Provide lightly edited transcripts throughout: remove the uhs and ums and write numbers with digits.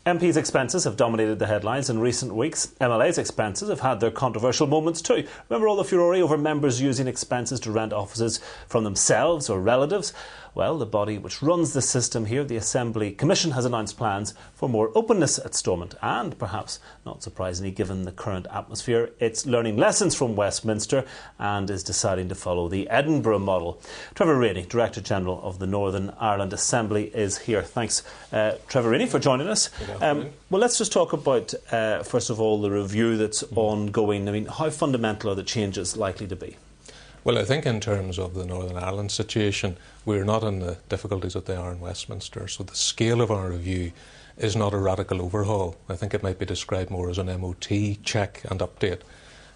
MPs' expenses have dominated the headlines in recent weeks. MLAs' expenses have had their controversial moments too. Remember all the furore over members using expenses to rent offices from themselves or relatives? Well, the body which runs the system here, the Assembly Commission, has announced plans for more openness at Stormont, and perhaps not surprisingly given the current atmosphere, it's learning lessons from Westminster and is deciding to follow the Edinburgh model. Trevor Reaney, Director General of the Northern Ireland Assembly, is here. Thanks, Trevor Reaney, for joining us. Well, let's just talk about, first of all, the review that's ongoing. I mean, how fundamental are the changes likely to be? Well, I think in terms of the Northern Ireland situation, we're not in the difficulties that they are in Westminster. So the scale of our review is not a radical overhaul. I think it might be described more as an MOT check and update.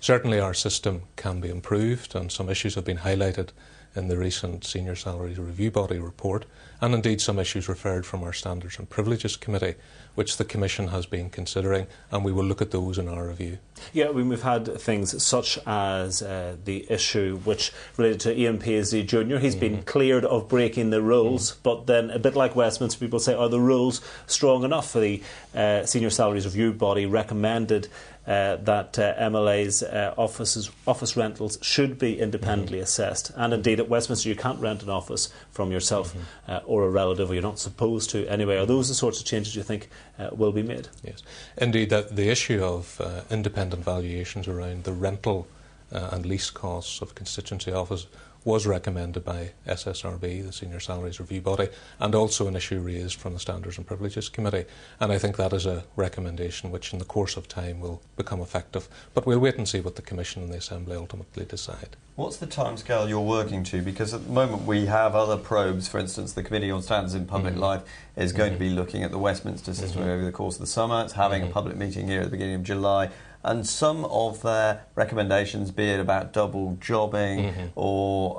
Certainly our system can be improved, and some issues have been highlighted in the recent Senior Salaries Review Body report, and indeed some issues referred from our Standards and Privileges Committee, which the Commission has been considering, and we will look at those in our review. Yeah, I mean, we've had things such as the issue which related to Ian Paisley Jr. He's been cleared of breaking the rules, but then, a bit like Westminster, people say, are the rules strong enough? The Senior Salaries Review Body recommended that MLAs' office rentals should be independently assessed. And indeed, at Westminster, you can't rent an office from yourself or a relative, or you're not supposed to anyway. Are those the sorts of changes you think will be made? Yes. Indeed, the issue of independent valuations around the rental and lease costs of constituency office was recommended by SSRB, the Senior Salaries Review Body, and also an issue raised from the Standards and Privileges Committee. And I think that is a recommendation which in the course of time will become effective. But we'll wait and see what the Commission and the Assembly ultimately decide. What's the timescale you're working to? Because at the moment we have other probes. For instance, the Committee on Standards in Public Life is going to be looking at the Westminster system over the course of the summer. It's having a public meeting here at the beginning of July. And some of their recommendations, be it about double jobbing or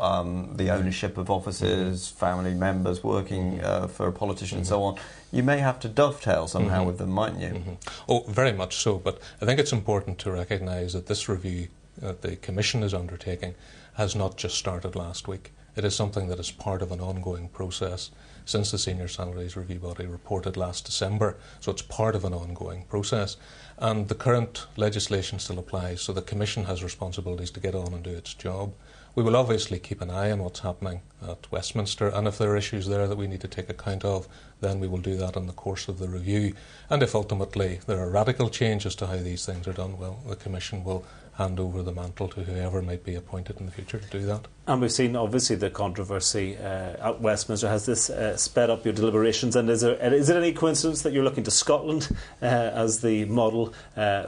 the ownership of offices, family members working for a politician and so on, you may have to dovetail somehow with them, mightn't you? Oh, very much so. But I think it's important to recognise that this review that the Commission is undertaking has not just started last week. It is something that is part of an ongoing process since the Senior Salaries Review Body reported last December. So it's part of an ongoing process. And the current legislation still applies, so the Commission has responsibilities to get on and do its job. We will obviously keep an eye on what's happening at Westminster, and if there are issues there that we need to take account of, then we will do that in the course of the review. And if ultimately there are radical changes to how these things are done, well, the Commission will hand over the mantle to whoever might be appointed in the future to do that. And we've seen, obviously, the controversy at Westminster. Has this sped up your deliberations? And is it any coincidence that you're looking to Scotland as the model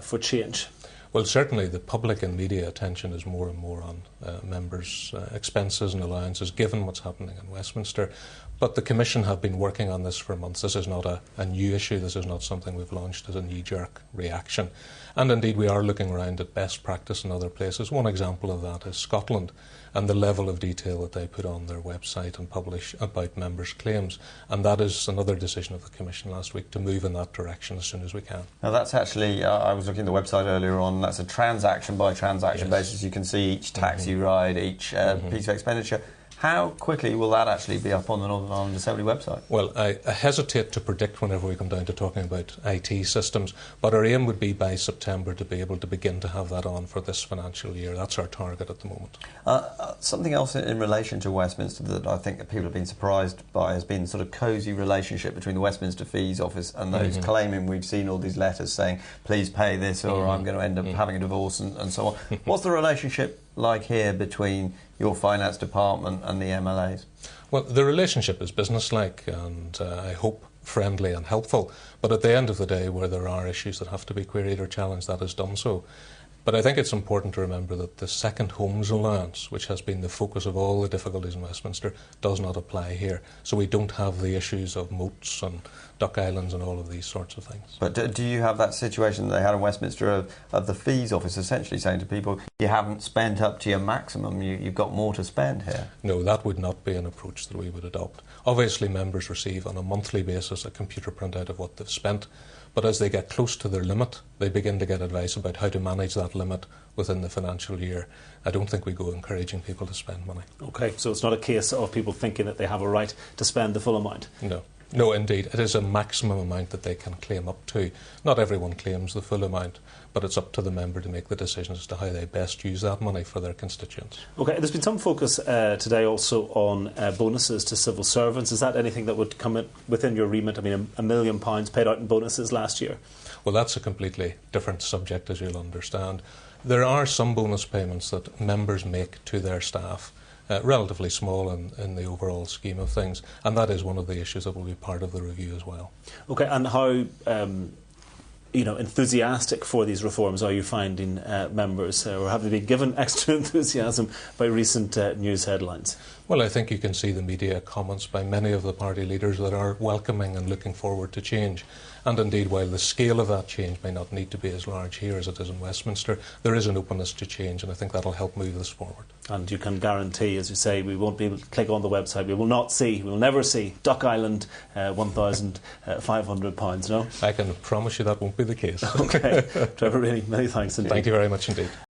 for change? Well, certainly the public and media attention is more and more on members' expenses and allowances, given what's happening in Westminster. But the Commission have been working on this for months. This is not a new issue. This is not something we've launched as a knee-jerk reaction. And indeed, we are looking around at best practice in other places. One example of that is Scotland, and the level of detail that they put on their website and publish about members' claims. And that is another decision of the Commission last week to move in that direction as soon as we can. Now that's actually, I was looking at the website earlier on, that's a transaction by transaction basis. You can see each taxi ride, each piece of expenditure. How quickly will that actually be up on the Northern Ireland Assembly website? Well, I hesitate to predict whenever we come down to talking about IT systems, but our aim would be by September to be able to begin to have that on for this financial year. That's our target at the moment. Something else in relation to Westminster that I think that people have been surprised by has been sort of cosy relationship between the Westminster Fees Office and those claiming we've seen all these letters saying, please pay this or I'm going to end up having a divorce and so on. What's the relationship like here between your finance department and the MLAs? Well, the relationship is businesslike and I hope friendly and helpful, but at the end of the day, where there are issues that have to be queried or challenged, that is done so. But I think it's important to remember that the second homes allowance, which has been the focus of all the difficulties in Westminster, does not apply here. So we don't have the issues of moats and duck islands and all of these sorts of things. But do you have that situation that they had in Westminster of the fees office essentially saying to people, you haven't spent up to your maximum, you've got more to spend here? No, that would not be an approach that we would adopt. Obviously, members receive on a monthly basis a computer printout of what they've spent. But as they get close to their limit, they begin to get advice about how to manage that limit within the financial year. I don't think we go encouraging people to spend money. OK, so it's not a case of people thinking that they have a right to spend the full amount? No. No, indeed. It is a maximum amount that they can claim up to. Not everyone claims the full amount, but it's up to the member to make the decision as to how they best use that money for their constituents. OK, there's been some focus today also on bonuses to civil servants. Is that anything that would come within your remit? I mean, £1 million paid out in bonuses last year. Well, that's a completely different subject, as you'll understand. There are some bonus payments that members make to their staff. Relatively small in the overall scheme of things, and that is one of the issues that will be part of the review as well. OK, and how enthusiastic for these reforms are you finding members, or have they been given extra enthusiasm by recent news headlines? Well, I think you can see the media comments by many of the party leaders that are welcoming and looking forward to change. And indeed, while the scale of that change may not need to be as large here as it is in Westminster, there is an openness to change, and I think that will help move this forward. And you can guarantee, as you say, we won't be able to click on the website, we will never see Duck Island £1,500, no? I can promise you that won't be the case. OK. Trevor Reaney, many thanks indeed. Thank you very much indeed.